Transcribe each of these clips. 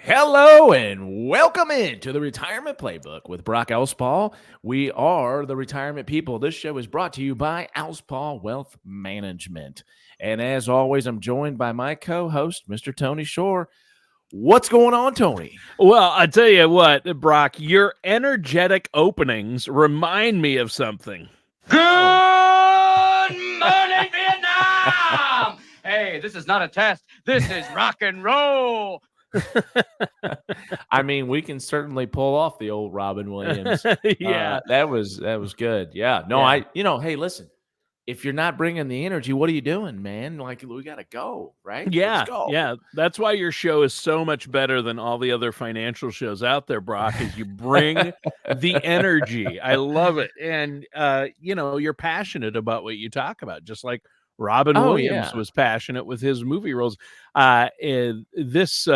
Hello and welcome into the Retirement Playbook with Brock Alspaugh. We are the retirement people. This show is brought to you by Alspaugh Wealth Management. And as always, I'm joined by my co-host, Mr. Tony Shore. What's going on, Tony? Well, I tell you what, Brock, your energetic openings remind me of something. Good morning, Vietnam! Hey, this is not a test. This is rock and roll. I mean, we can certainly pull off the old Robin Williams. Yeah. That was good. Yeah. No, hey, listen. If you're not bringing the energy, what are you doing, man? Like, we got to go, right? Yeah. Let's go. Yeah. That's why your show is so much better than all the other financial shows out there, Brock, is you bring the energy. I love it. And, you're passionate about what you talk about, just like Robin Williams was passionate with his movie roles. This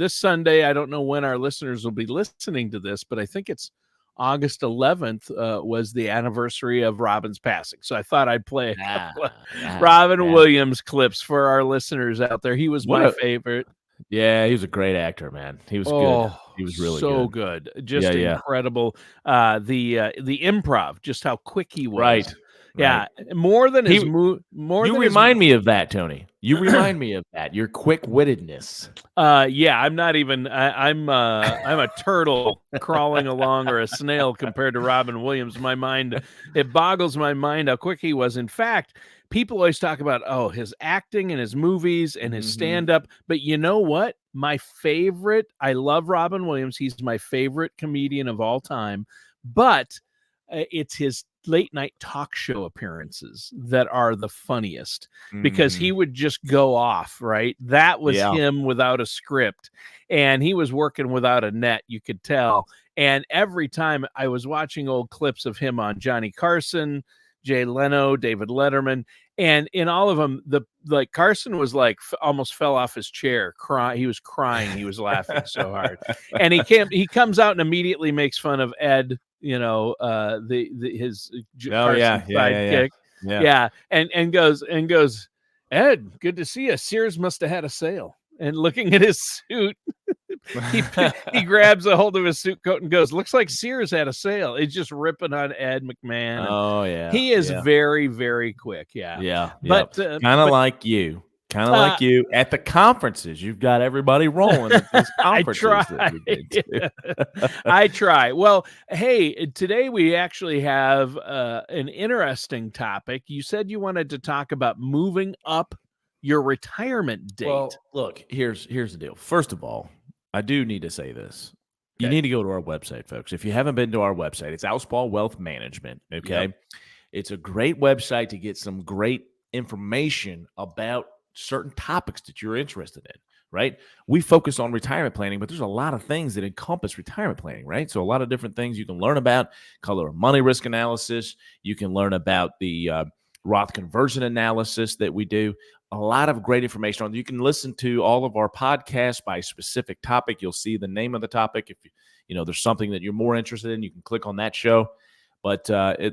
Sunday, I don't know when our listeners will be listening to this, but I think it's August 11th was the anniversary of Robin's passing. So I thought I'd play a couple of Robin Williams clips for our listeners out there. He was my favorite. Yeah, he was a great actor, man. He was good. He was really so good. Just incredible. The improv, just how quick he was. Right. Yeah, more than his move. You remind me of that, Tony. You remind me of that. Your quick-wittedness. Yeah, I'm not even. I'm a turtle crawling along, or a snail compared to Robin Williams. My mind, it boggles my mind how quick he was. In fact, people always talk about his acting and his movies and his stand-up. But you know what? My favorite. I love Robin Williams. He's my favorite comedian of all time. But it's his late night talk show appearances that are the funniest, because he would just go off, right? That was him without a script, and he was working without a net, you could tell. And every time I was watching old clips of him on Johnny Carson, Jay Leno, David Letterman, and in all of them, Carson was almost fell off his chair, he was crying, he was laughing so hard. And he comes out and immediately makes fun of Ed, his sidekick. Yeah. And goes, Ed, good to see you. Sears must have had a sale. And looking at his suit, he grabs a hold of his suit coat and goes, looks like Sears had a sale. It's just ripping on Ed McMahon. Oh, yeah. He is very, very quick. Yeah. Yeah. But kind of like you. Kind of like you at the conferences. You've got everybody rolling at these conferences. I try. Well, hey, today we actually have an interesting topic. You said you wanted to talk about moving up your retirement date. Well, look, here's the deal. First of all, I do need to say this. You need to go to our website, folks. If you haven't been to our website, it's Alspaugh Wealth Management. Okay. Yep. It's a great website to get some great information about certain topics that you're interested in, right? We focus on retirement planning, but there's a lot of things that encompass retirement planning, right? So a lot of different things you can learn about: color of money risk analysis. You can learn about the Roth conversion analysis that we do. A lot of great information on. You can listen to all of our podcasts by specific topic. You'll see the name of the topic. If there's something that you're more interested in, you can click on that show. But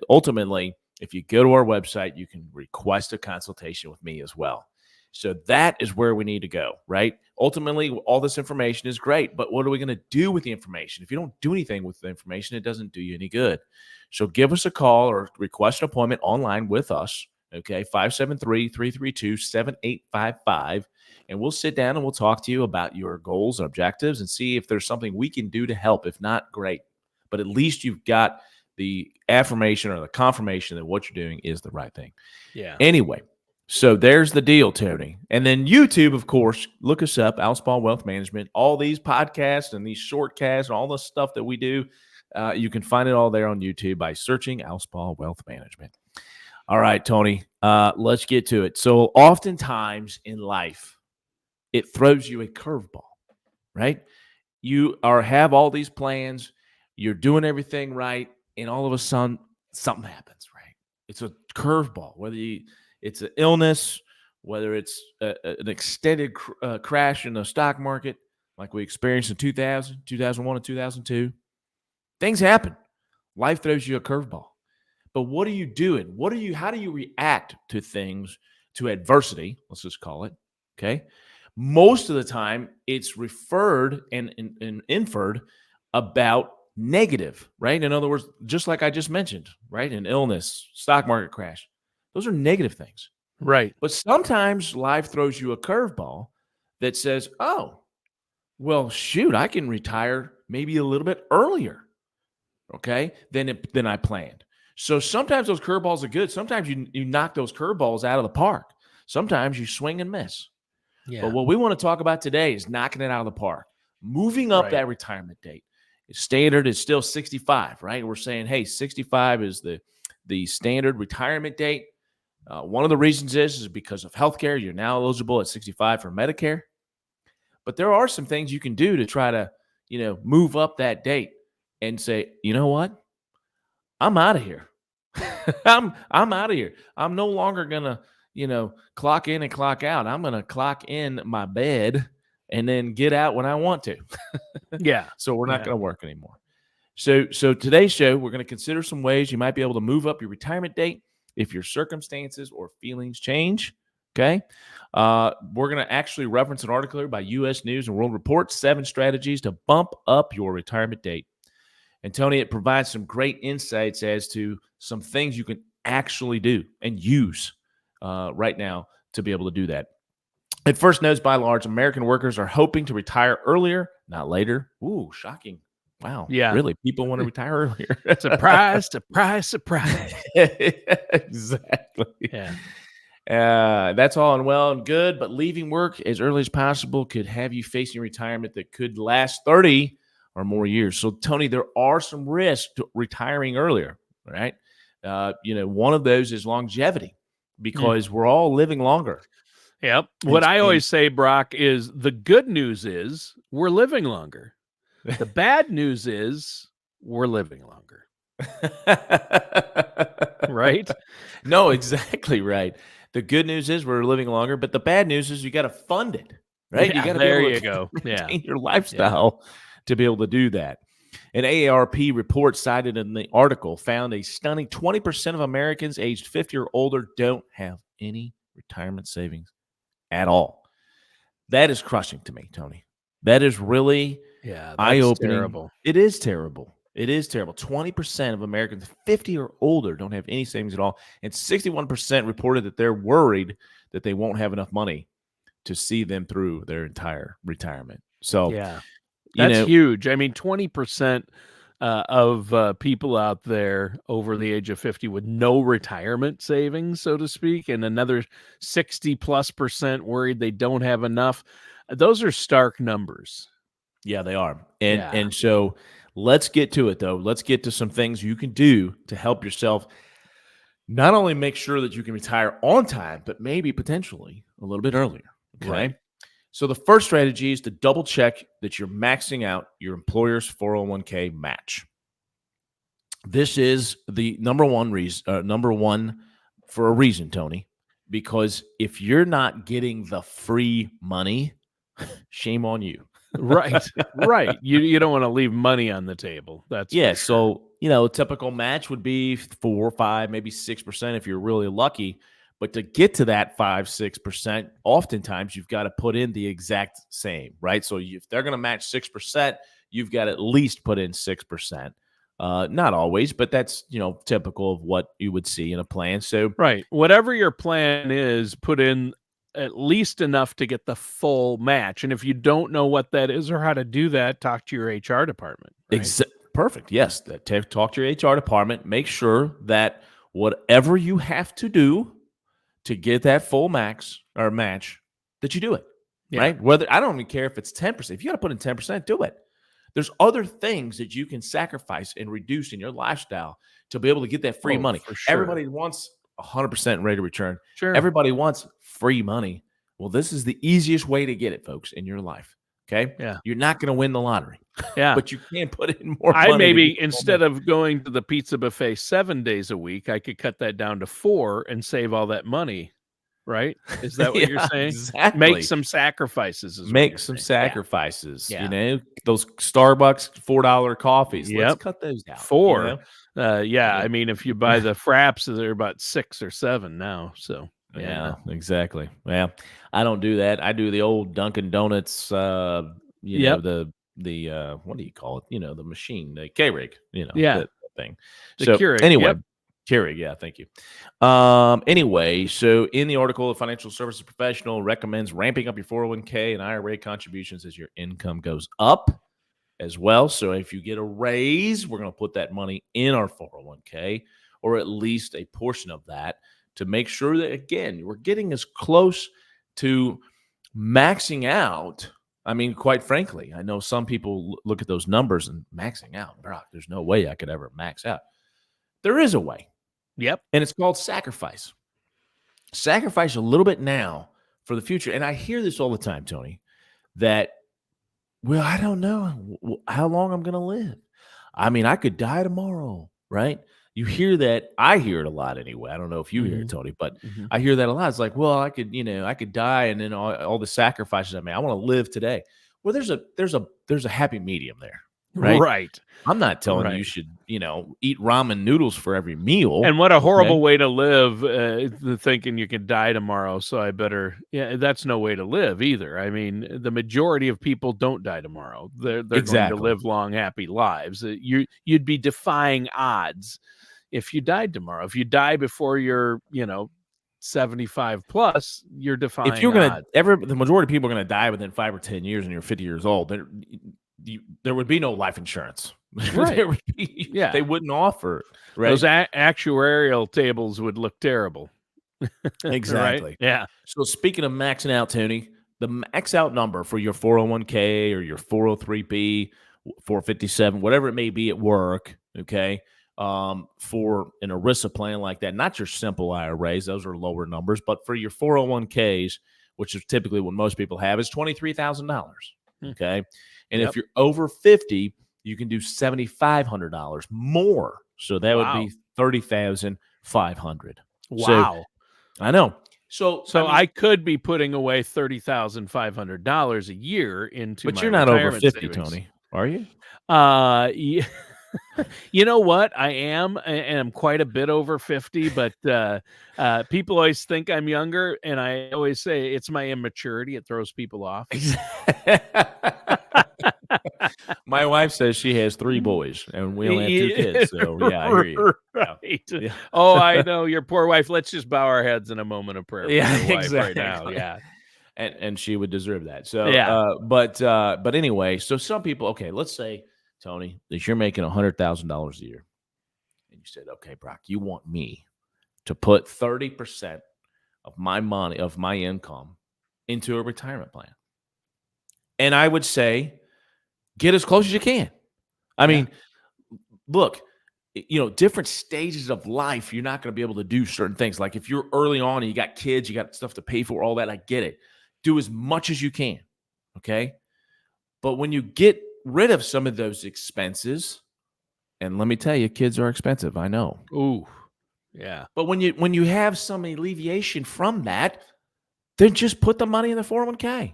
ultimately, if you go to our website, you can request a consultation with me as well. So that is where we need to go, right? Ultimately, all this information is great, but what are we going to do with the information? If you don't do anything with the information, it doesn't do you any good. So give us a call or request an appointment online with us, okay? 573-332-7855, and we'll sit down and we'll talk to you about your goals and objectives and see if there's something we can do to help. If not, great. But at least you've got the affirmation or the confirmation that what you're doing is the right thing. Yeah. Anyway. So there's the deal, Tony. And then YouTube, of course, look us up, Alspaugh Wealth Management. All these podcasts and these shortcasts and all the stuff that we do, you can find it all there on YouTube by searching Alspaugh Wealth Management. All right, Tony, let's get to it. So oftentimes in life, it throws you a curveball, right? You have all these plans, you're doing everything right, and all of a sudden, something happens, right? It's a curveball, it's an illness, whether it's an extended crash in the stock market like we experienced in 2000, 2001, and 2002. Things happen. Life throws you a curveball. But what are you doing? How do you react to things, to adversity, let's just call it, okay? Most of the time, it's referred and inferred about negative, right? In other words, just like I just mentioned, right? An illness, stock market crash. Those are negative things. Right. But sometimes life throws you a curveball that says, oh, well, shoot, I can retire maybe a little bit earlier, okay, than I planned. So sometimes those curveballs are good. Sometimes you knock those curveballs out of the park. Sometimes you swing and miss. Yeah. But what we want to talk about today is knocking it out of the park, moving up that retirement date. Standard is still 65, right? We're saying, hey, 65 is the standard retirement date. One of the reasons is because of healthcare. You're now eligible at 65 for Medicare. But there are some things you can do to try to, move up that date and say, you know what? I'm out of here. I'm out of here. I'm no longer gonna, clock in and clock out. I'm gonna clock in my bed and then get out when I want to. Yeah. So we're not gonna work anymore. So today's show, we're gonna consider some ways you might be able to move up your retirement date if your circumstances or feelings change. Okay. We're going to actually reference an article here by U.S. News and World Report, 7 strategies to bump up your retirement date. And Tony, it provides some great insights as to some things you can actually do and use right now to be able to do that. At first notes, by and large, American workers are hoping to retire earlier, not later. Ooh, shocking. Wow. Yeah. Really? People want to retire earlier. Surprise, surprise, surprise. Exactly. Yeah. That's all and well and good, but leaving work as early as possible could have you facing retirement that could last 30 or more years. So, Tony, there are some risks to retiring earlier, right? One of those is longevity because we're all living longer. Yep. What I always say, Brock, is the good news is we're living longer. The bad news is we're living longer. Right? No, exactly right. The good news is we're living longer, but the bad news is you got to fund it, right? Yeah, you got to there be able you to go. maintain your lifestyle to be able to do that. An AARP report cited in the article found a stunning 20% of Americans aged 50 or older don't have any retirement savings at all. That is crushing to me, Tony. That is really eye-opening. Terrible. It is terrible. It is terrible. 20% of Americans 50 or older don't have any savings at all. And 61% reported that they're worried that they won't have enough money to see them through their entire retirement. So, that's huge. I mean, 20% of people out there over the age of 50 with no retirement savings, so to speak, and another 60+% worried they don't have enough. Those are stark numbers. Yeah, they are. And so let's get to it, though. Let's get to some things you can do to help yourself not only make sure that you can retire on time, but maybe potentially a little bit earlier. Okay. Right. So the first strategy is to double check that you're maxing out your employer's 401k match. This is the number one for a reason, Tony, because if you're not getting the free money, shame on you. Right. You don't want to leave money on the table. That's for sure. So, a typical match would be 4 or 5, maybe 6% if you're really lucky. But to get to that 5-6%, oftentimes you've got to put in the exact same, right? So if they're going to match 6%, you've got to at least put in 6%. Not always, but that's, typical of what you would see in a plan. So right. Whatever your plan is, put in at least enough to get the full match. And if you don't know what that is or how to do that, talk to your HR department. Right? Perfect. Yes. Talk to your HR department. Make sure that whatever you have to do to get that full match, that you do it, right? Whether I don't even care if it's 10%. If you got to put in 10%, do it. There's other things that you can sacrifice and reduce in your lifestyle to be able to get that free money. For sure. Everybody wants 100% rate of return. Sure. Everybody wants free money. Well, this is the easiest way to get it, folks, in your life. Okay. Yeah. You're not going to win the lottery. Yeah. But you can put in more money. Maybe instead of going to the pizza buffet 7 days a week, I could cut that down to 4 and save all that money. Right? Is that what you're saying? Exactly. Make some sacrifices. Make some sacrifices. Yeah. Those Starbucks $4 coffees. Yep. Let's cut those down. 4. I mean, if you buy the fraps, they're about 6 or 7 now. So Yeah, exactly. Well, I don't do that. I do the old Dunkin' Donuts, Yep. the what do you call it? The machine, the Keurig, Yeah. that thing. The So Keurig. anyway, Yep. Keurig, yeah, thank you. Anyway, so in the article, a financial services professional recommends ramping up your 401k and IRA contributions as your income goes up as well. So if you get a raise, we're going to put that money in our 401k, or at least a portion of that, to make sure that, again, we're getting as close to maxing out. I mean, quite frankly, I know some people look at those numbers and maxing out. Brock, there's no way I could ever max out. There is a way, Yep. and it's called sacrifice. Sacrifice a little bit now for the future. And I hear this all the time, Tony, that, well, I don't know how long I'm going to live. I mean, I could die tomorrow, right? You hear that. I hear it a lot anyway. I don't know if you hear it, Tony, but I hear that a lot. It's like, well, I could die, and then all the sacrifices I made. I want to live today. Well, there's a happy medium there, right? Right. I'm not telling you should, eat ramen noodles for every meal. And what a horrible okay? way to live, thinking you can die tomorrow. So I better, that's no way to live either. I mean, the majority of people don't die tomorrow. They're going to Exactly. live long, happy lives. You'd be defying odds if you died tomorrow. If you die before you're, 75 plus, you're defying If you're odds. the majority of people are going to die within 5 or 10 years and you're 50 years old, there would be no life insurance. Right. There would be, they wouldn't offer it. Right? Those actuarial tables would look terrible. Exactly. Right? Yeah. So speaking of maxing out, Tony, the max out number for your 401k or your 403b, 457, whatever it may be at work, okay, for an ERISA plan like that, not your simple IRAs, those are lower numbers, but for your 401ks, which is typically what most people have, is $23,000. Okay. And if you're over 50, you can do $7,500 more. So that would be $30,500. Wow. So, I know. So I could be putting away $30,500 a year into but my you're not over retirement 50, savings. Tony, are you? Yeah. You know what? I am, and I'm quite a bit over 50, but people always think I'm younger, and I always say it's my immaturity. It throws people off. My wife says she has 3 boys, and we only have 2 kids. So, yeah, I hear you. Right. Yeah. Oh, I know, your poor wife. Let's just bow our heads in a moment of prayer for your wife exactly. right now. Yeah. And she would deserve that. So, but anyway, so some people, okay, let's say, Tony, that you're making $100,000 a year. And you said, okay, Brock, you want me to put 30% of my money, of my income, into a retirement plan. And I would say, get as close as you can. I mean, look, different stages of life, you're not going to be able to do certain things. Like if you're early on and you got kids, you got stuff to pay for, all that, I get it. Do as much as you can, okay? But when you get rid of some of those expenses, and let me tell you, kids are expensive, I know. Ooh, yeah. But when you have some alleviation from that, then just put the money in the 401k.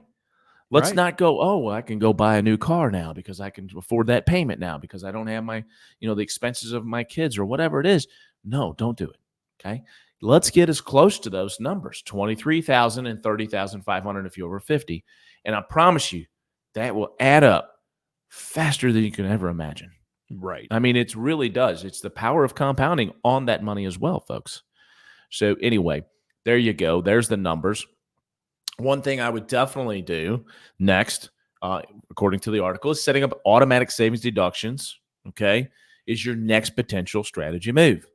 Let's not go, oh, well, I can go buy a new car now because I can afford that payment now because I don't have my, the expenses of my kids or whatever it is. No, don't do it. Okay. Let's get as close to those numbers, 23,000 and 30,500 if you're over 50. And I promise you that will add up faster than you can ever imagine. Right. I mean, it really does. It's the power of compounding on that money as well, folks. So anyway, there you go. There's the numbers. One thing I would definitely do next, according to the article, is setting up automatic savings deductions, okay, is your next potential strategy move.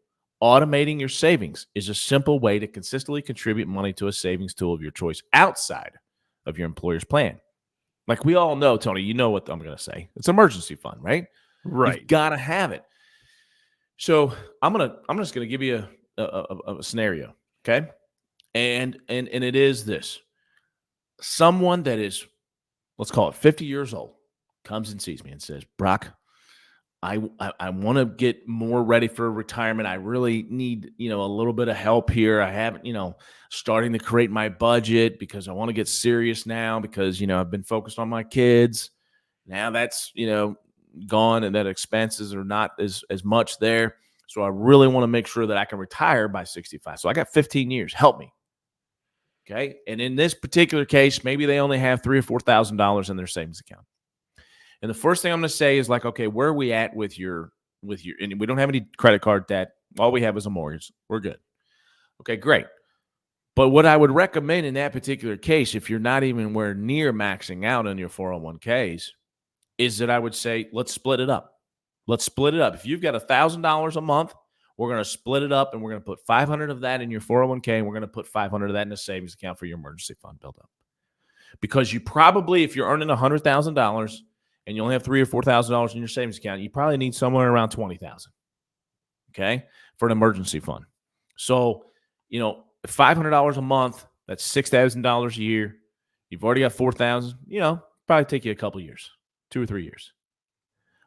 Automating your savings is a simple way to consistently contribute money to a savings tool of your choice outside of your employer's plan. Like we all know, Tony, you know what I'm going to say. It's an emergency fund, right? Right. You've got to have it. So I'm just going to give you a scenario, okay? And it is this. Someone that is, let's call it 50 years old, comes and sees me and says, Brock, I want to get more ready for retirement. I really need, a little bit of help here. I haven't, starting to create my budget because I want to get serious now because, I've been focused on my kids. Now that's, gone and that expenses are not as much there. So I really want to make sure that I can retire by 65. So I got 15 years. Help me. Okay. And in this particular case, maybe they only have $3,000 or $4,000 in their savings account. And the first thing I'm going to say is like, okay, where are we at with your, and we don't have any credit card debt. All we have is a mortgage. We're good. Okay, great. But what I would recommend in that particular case, if you're not even anywhere near maxing out on your 401ks, is that I would say, let's split it up. Let's split it up. If you've got $1,000 a month, we're going to split it up and we're going to put 500 of that in your 401k and we're going to put 500 of that in a savings account for your emergency fund buildup. Because you probably, if you're earning $100,000 and you only have $3,000 or $4,000 in your savings account, you probably need somewhere around $20,000, okay, for an emergency fund. So, $500 a month, that's $6,000 a year. You've already got $4,000, probably take you a couple years, 2 or 3 years.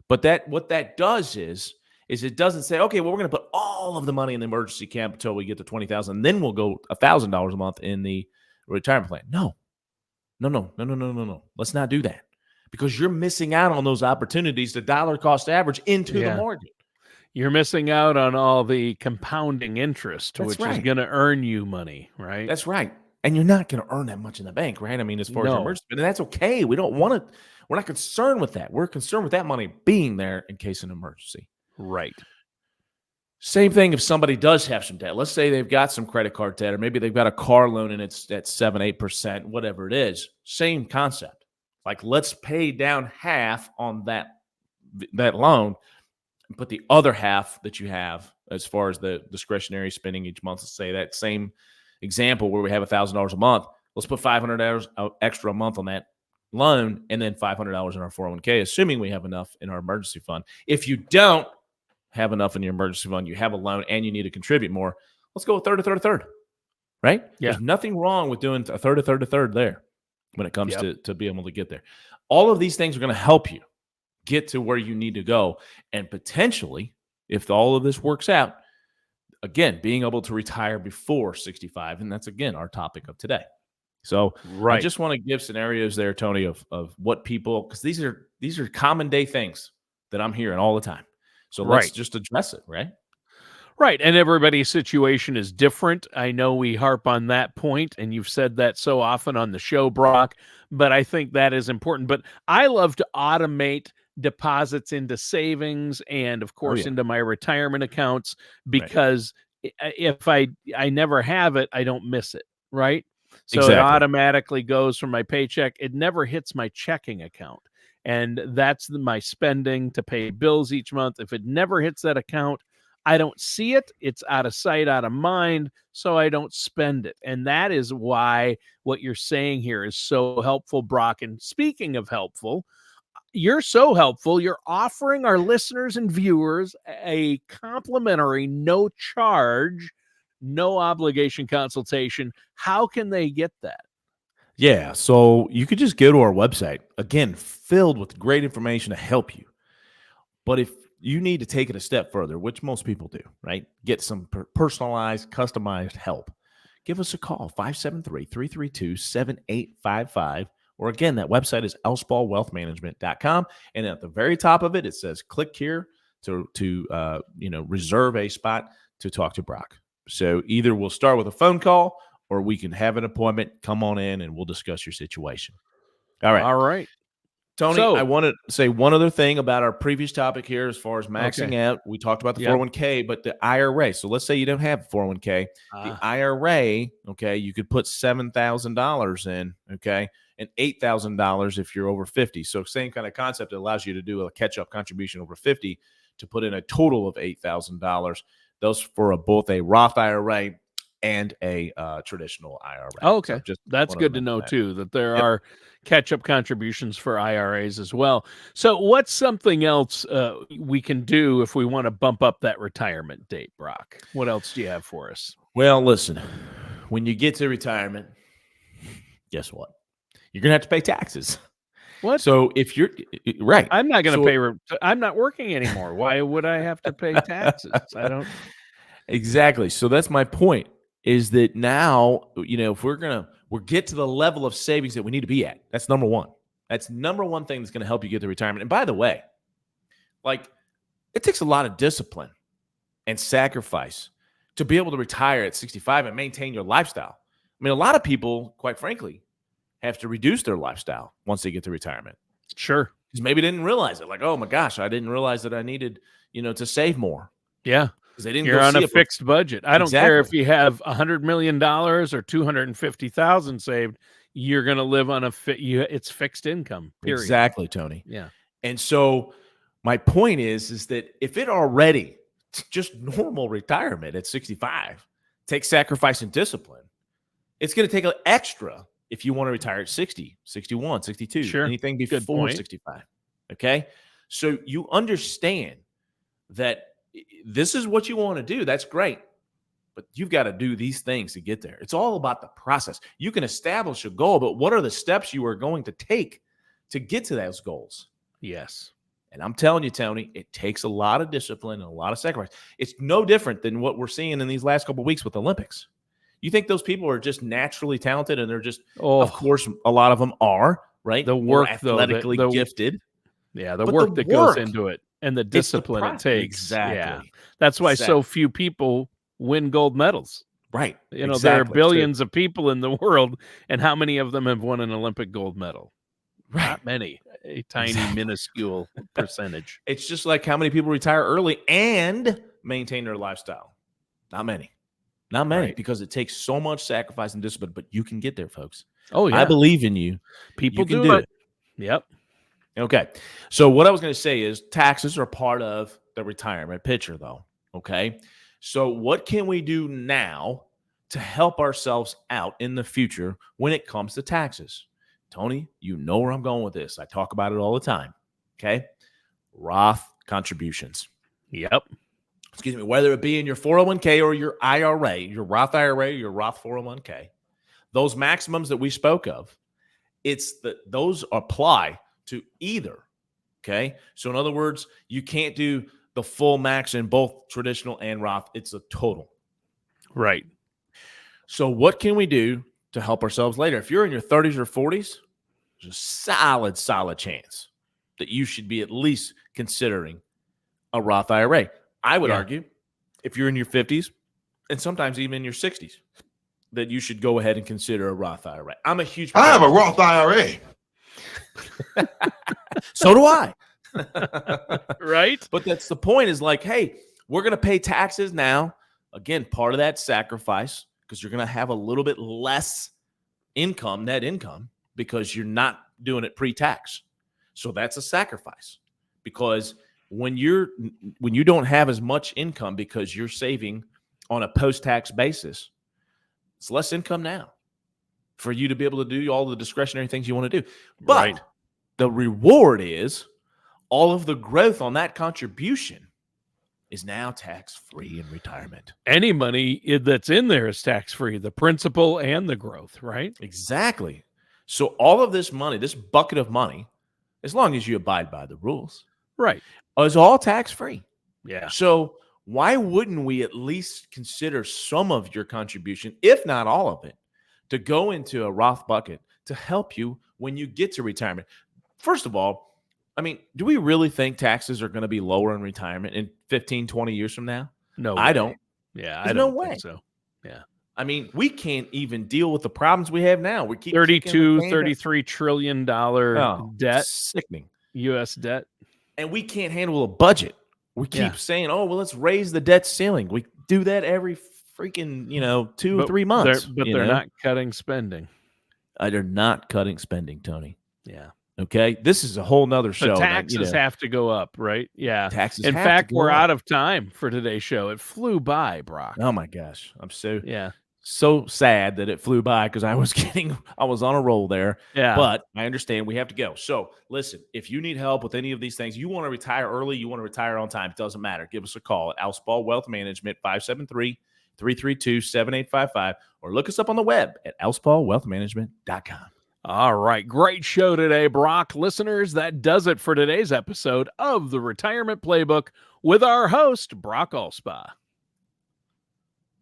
But what that does is it doesn't say, okay, well, we're going to put all of the money in the emergency account until we get to $20,000, and then we'll go $1,000 a month in the retirement plan. No. Let's not do that, because you're missing out on those opportunities to dollar cost average into the mortgage. You're missing out on all the compounding interest, which is going to earn you money, right? That's right. And you're not going to earn that much in the bank, right? I mean, as far as your emergency, and that's okay. We don't want to. We're not concerned with that. We're concerned with that money being there in case of an emergency. Right. Same thing if somebody does have some debt. Let's say they've got some credit card debt, or maybe they've got a car loan and it's at 7-8%, whatever it is. Same concept. Like, let's pay down half on that loan, but the other half that you have as far as the discretionary spending each month, let's say that same example where we have $1,000 a month, let's put $500 extra a month on that loan and then $500 in our 401k, assuming we have enough in our emergency fund. If you don't have enough in your emergency fund, you have a loan and you need to contribute more, let's go a third, right? Yeah. There's nothing wrong with doing a third there when it comes to being able to get there. All of these things are going to help you get to where you need to go. And potentially, if all of this works out, again, being able to retire before 65. And that's, again, our topic of today. So I just want to give scenarios there, Tony, of what people, because these are common day things that I'm hearing all the time. So let's just address it, right? Right. And everybody's situation is different. I know we harp on that point, and you've said that so often on the show, Brock, but I think that is important. But I love to automate deposits into savings and, of course, into my retirement accounts, because if I never have it, I don't miss it, right? So it automatically goes from my paycheck. It never hits my checking account. And that's my spending to pay bills each month. If it never hits that account, I don't see it. It's out of sight, out of mind, so I don't spend it. And that is why what you're saying here is so helpful, Brock. And speaking of helpful, you're so helpful. You're offering our listeners and viewers a complimentary, no charge, no obligation consultation. How can they get that? Yeah, so you could just go to our website, again, filled with great information to help you. But if you need to take it a step further, which most people do, right? Get some personalized, customized help. Give us a call, 573-332-7855. Or again, that website is alspaugh.wealthmanagement.com. And at the very top of it, it says click here to reserve a spot to talk to Brock. So either we'll start with a phone call or we can have an appointment, come on in, and we'll discuss your situation. All right. Tony, I want to say one other thing about our previous topic here as far as maxing out. We talked about the 401k, but the IRA. So let's say you don't have a 401k. The IRA, okay, you could put $7,000 in, okay, and $8,000 if you're over 50. So same kind of concept. It allows you to do a catch-up contribution over 50 to put in a total of $8,000. Those for both a Roth IRA and a traditional IRA. Oh, okay. So that's good to know, too, that there are catch-up contributions for IRAs as well. So what's something else we can do if we want to bump up that retirement date, Brock? What else do you have for us? Well, listen, when you get to retirement, guess what? You're going to have to pay taxes. What? So if you're right, I'm not going to pay. I'm not working anymore. Why would I have to pay taxes? I don't. Exactly. So that's my point. Is that now, if we're get to the level of savings that we need to be at, that's number one. That's number one thing that's going to help you get to retirement. And by the way, like, it takes a lot of discipline and sacrifice to be able to retire at 65 and maintain your lifestyle. I mean, a lot of people, quite frankly, have to reduce their lifestyle once they get to retirement. Sure. Because maybe they didn't realize it. Like, oh my gosh, I didn't realize that I needed, to save more. Yeah. Because they didn't You're go on see a fixed budget. I don't care if Exactly. you have $100 million or $250,000 saved. You're going to live on it's fixed income. Period. Exactly, Tony. Yeah. And so my point is that if it already just normal retirement at 65 takes sacrifice and discipline, it's going to take an extra if you want to retire at 60, 61, 62, Sure. anything Good before point. 65. Okay. So you understand that this is what you want to do. That's great. But you've got to do these things to get there. It's all about the process. You can establish a goal, but what are the steps you are going to take to get to those goals? Yes. And I'm telling you, Tony, it takes a lot of discipline and a lot of sacrifice. It's no different than what we're seeing in these last couple of weeks with the Olympics. You think those people are just naturally talented and they're just, of course, a lot of them are, right? The More work, though, athletically gifted. Yeah, the But work the that goes work, into it and the it's the discipline it takes. Exactly. Yeah. That's why so few people win gold medals. Right. There are billions of people in the world, and how many of them have won an Olympic gold medal? Right. Not many. A tiny, minuscule percentage. It's just like how many people retire early and maintain their lifestyle. Not many. Not many, because it takes so much sacrifice and discipline, but you can get there, folks. Oh, yeah. I believe in you. People You can do do it. Yep. Okay. So what I was going to say is taxes are part of the retirement picture, though. Okay. So what can we do now to help ourselves out in the future when it comes to taxes? Tony, you know where I'm going with this. I talk about it all the time. Okay. Roth contributions. Yep. Excuse me. Whether it be in your 401k or your IRA, your Roth IRA, your Roth 401k, those maximums that we spoke of, those apply to either. Okay. So in other words, you can't do the full max in both traditional and Roth. It's a total. Right. So what can we do to help ourselves later? If you're in your 30s or 40s, there's a solid chance that you should be at least considering a Roth IRA. I would argue if you're in your 50s and sometimes even in your 60s, that you should go ahead and consider a Roth IRA. I'm a huge I have a Roth IRA. So do I. Right. But that's the point, is like, hey, we're going to pay taxes now. Again, part of that sacrifice, because you're going to have a little bit less income, net income, because you're not doing it pre-tax. So that's a sacrifice, because when you don't have as much income because you're saving on a post-tax basis, it's less income now for you to be able to do all the discretionary things you want to do. But the reward is all of the growth on that contribution is now tax-free in retirement. Any money that's in there is tax-free, the principal and the growth, right? Exactly. So all of this money, this bucket of money, as long as you abide by the rules, right, is all tax-free. Yeah. So why wouldn't we at least consider some of your contribution, if not all of it, to go into a Roth bucket to help you when you get to retirement? First of all, I mean, do we really think taxes are going to be lower in retirement in 15, 20 years from now? No way. I don't. Yeah, There's I don't no think way. so. Yeah. I mean, we can't even deal with the problems we have now. We keep $33 trillion debt, sickening U.S. debt. And we can't handle a budget. We keep saying, oh, well, let's raise the debt ceiling. We do that every freaking, 2 or 3 months. They're not cutting spending. They're not cutting spending, Tony. Yeah. Okay. This is a whole nother show. The taxes have to go up, right? Yeah. Taxes. In fact, we're out of time for today's show. It flew by, Brock. Oh my gosh. I'm so sad that it flew by, because I was on a roll there. Yeah. But I understand we have to go. So listen, if you need help with any of these things, you want to retire early, you want to retire on time, it doesn't matter. Give us a call at Alspaugh Wealth Management, 573-332-7855, or look us up on the web at alspaughwealthmanagement.com. All right. Great show today, Brock. Listeners, that does it for today's episode of the Retirement Playbook with our host, Brock Alspaugh.